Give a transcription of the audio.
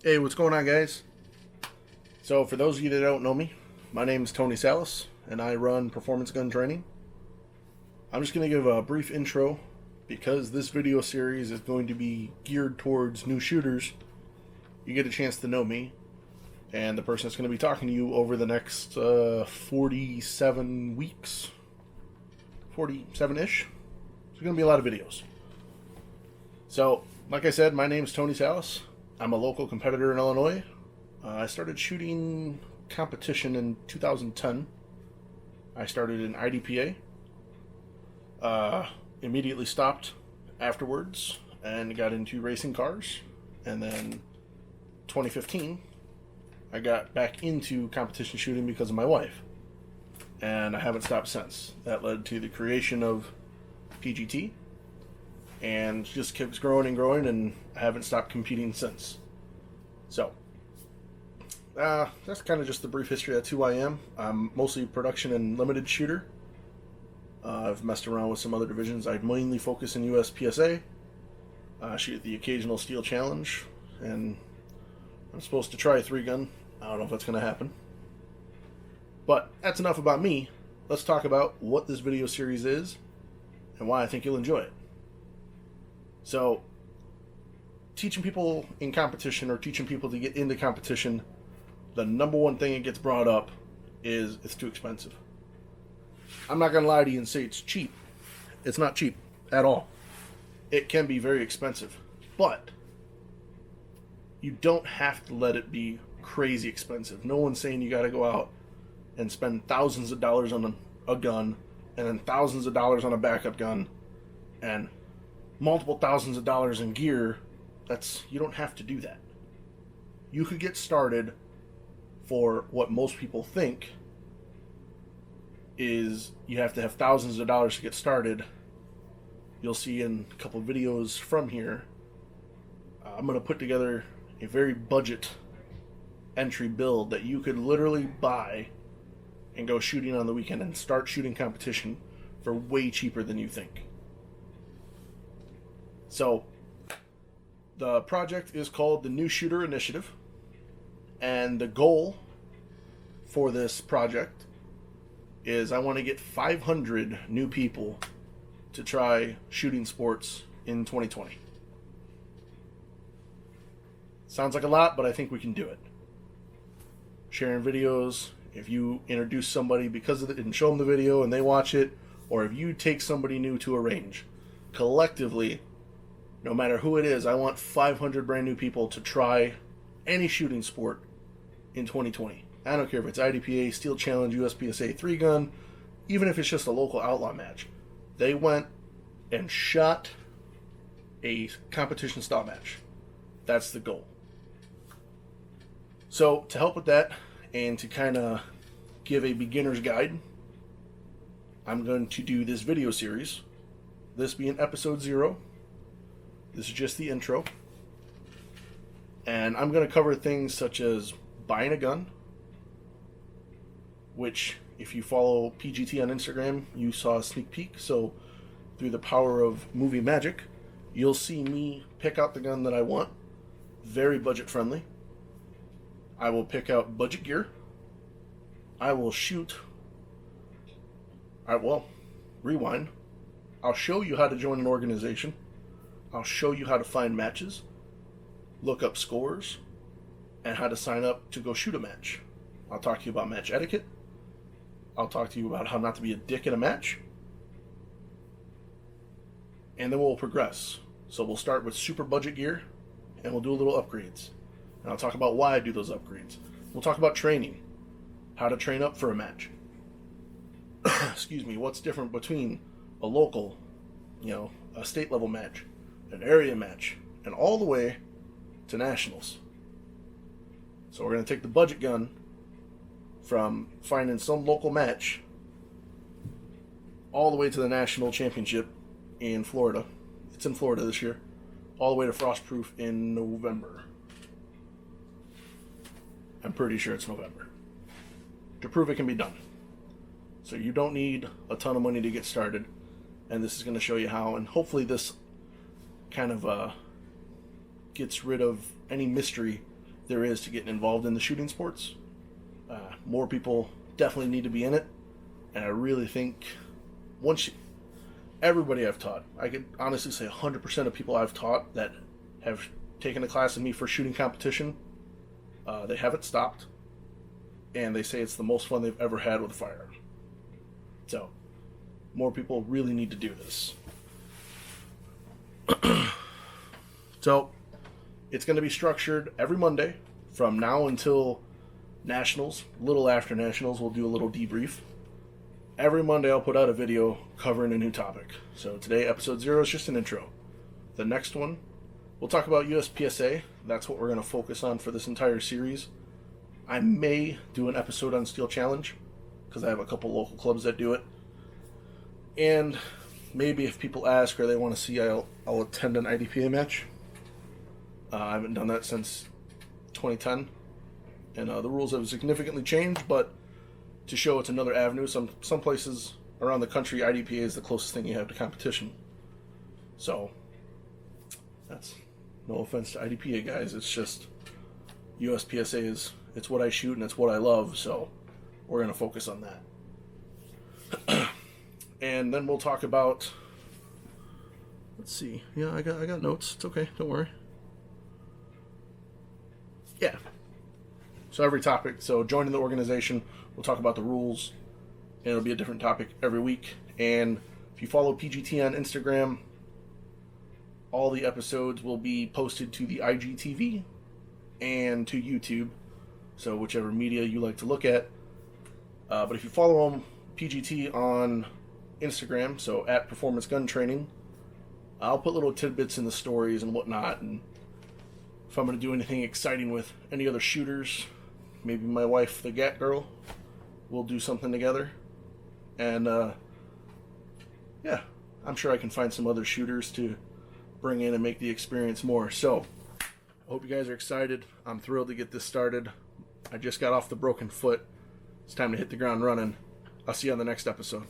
Hey, what's going on, guys? So, for those of you that don't know me, my name is Tony Salas, and I run performance gun training. I'm just going to give a brief intro because this video series is going to be geared towards new shooters. You get a chance to know me and the person that's going to be talking to you over the next 47 weeks, 47-ish. There's going to be a lot of videos. So, like I said, my name is Tony Salas. I'm a local competitor in Illinois. I started shooting competition in 2010. I started in IDPA. Immediately stopped afterwards and got into racing cars. And then 2015, I got back into competition shooting because of my wife. And I haven't stopped since. That led to the creation of PGT. And just keeps growing and growing, and I haven't stopped competing since. So, that's kind of just the brief history. That's who I am. I'm mostly production and limited shooter. I've messed around with some other divisions. I mainly focus in USPSA. Shoot the occasional steel challenge, and I'm supposed to try a 3-gun. I don't know if that's going to happen. But that's enough about me. Let's talk about what this video series is and why I think you'll enjoy it. So, teaching people in competition or teaching people to get into competition, the number one thing that gets brought up is it's too expensive. I'm not going to lie to you and say it's cheap. It's not cheap at all. It can be very expensive, but you don't have to let it be crazy expensive. No one's saying you got to go out and spend thousands of dollars on a gun and then thousands of dollars on a backup gun and multiple thousands of dollars in gear. You don't have to do that. You could get started for what most people think is you have to have thousands of dollars to get started. You'll see in a couple of videos from here, I'm going to put together a very budget entry build that you could literally buy and go shooting on the weekend and start shooting competition for way cheaper than you think. So, the project is called the New Shooter Initiative, and the goal for this project is I want to get 500 new people to try shooting sports in 2020. Sounds like a lot, but I think we can do it. Sharing videos, if you introduce somebody because of it and show them the video and they watch it, or if you take somebody new to a range, collectively, no matter who it is, I want 500 brand new people to try any shooting sport in 2020. I don't care if it's IDPA, Steel Challenge, USPSA 3-gun, even if it's just a local outlaw match. They went and shot a competition style match. That's the goal. So, to help with that, and to kind of give a beginner's guide, I'm going to do this video series. This being episode 0. This is just the intro. And I'm going to cover things such as buying a gun, which, if you follow PGT on Instagram, you saw a sneak peek. So, through the power of movie magic, you'll see me pick out the gun that I want. Very budget friendly. I will pick out budget gear. I will shoot. Rewind. I'll show you how to join an organization. I'll show you how to find matches, look up scores, and how to sign up to go shoot a match. I'll talk to you about match etiquette. I'll talk to you about how not to be a dick in a match. And then we'll progress. So we'll start with super budget gear, and we'll do a little upgrades. And I'll talk about why I do those upgrades. We'll talk about training, how to train up for a match. Excuse me, what's different between a local, a state level match, an area match, and all the way to nationals. So we're going to take the budget gun from finding some local match all the way to the national championship in Florida. It's in Florida this year. All the way to Frostproof in November. I'm pretty sure it's November. To prove it can be done. So you don't need a ton of money to get started. And this is going to show you how. And hopefully this kind of gets rid of any mystery there is to getting involved in the shooting sports. More people definitely need to be in it, and I really think everybody I've taught, I could honestly say 100% of people I've taught that have taken a class with me for shooting competition, they haven't stopped, and they say it's the most fun they've ever had with a firearm. So, more people really need to do this. So, it's going to be structured every Monday from now until Nationals. A little after Nationals, we'll do a little debrief. Every Monday, I'll put out a video covering a new topic. So, today, episode 0 is just an intro. The next one, we'll talk about USPSA. That's what we're going to focus on for this entire series. I may do an episode on Steel Challenge, because I have a couple local clubs that do it. And maybe if people ask or they want to see, I'll attend an IDPA match. I haven't done that since 2010. And the rules have significantly changed, but to show it's another avenue, some places around the country, IDPA is the closest thing you have to competition. So, that's no offense to IDPA guys, it's just USPSA it's what I shoot and it's what I love, so we're going to focus on that. And then we'll talk about, let's see, yeah, I got notes, it's okay, don't worry. Yeah. So every topic, so joining the organization, we'll talk about the rules, and it'll be a different topic every week. And if you follow PGT on Instagram, all the episodes will be posted to the IGTV and to YouTube, so whichever media you like to look at. But if you follow them, PGT on Instagram, so at Performance Gun Training, I'll put little tidbits in the stories and whatnot, and if I'm going to do anything exciting with any other shooters, maybe my wife, the Gat Girl, we'll do something together. And, yeah, I'm sure I can find some other shooters to bring in and make the experience more. So, I hope you guys are excited. I'm thrilled to get this started. I just got off the broken foot. It's time to hit the ground running. I'll see you on the next episode.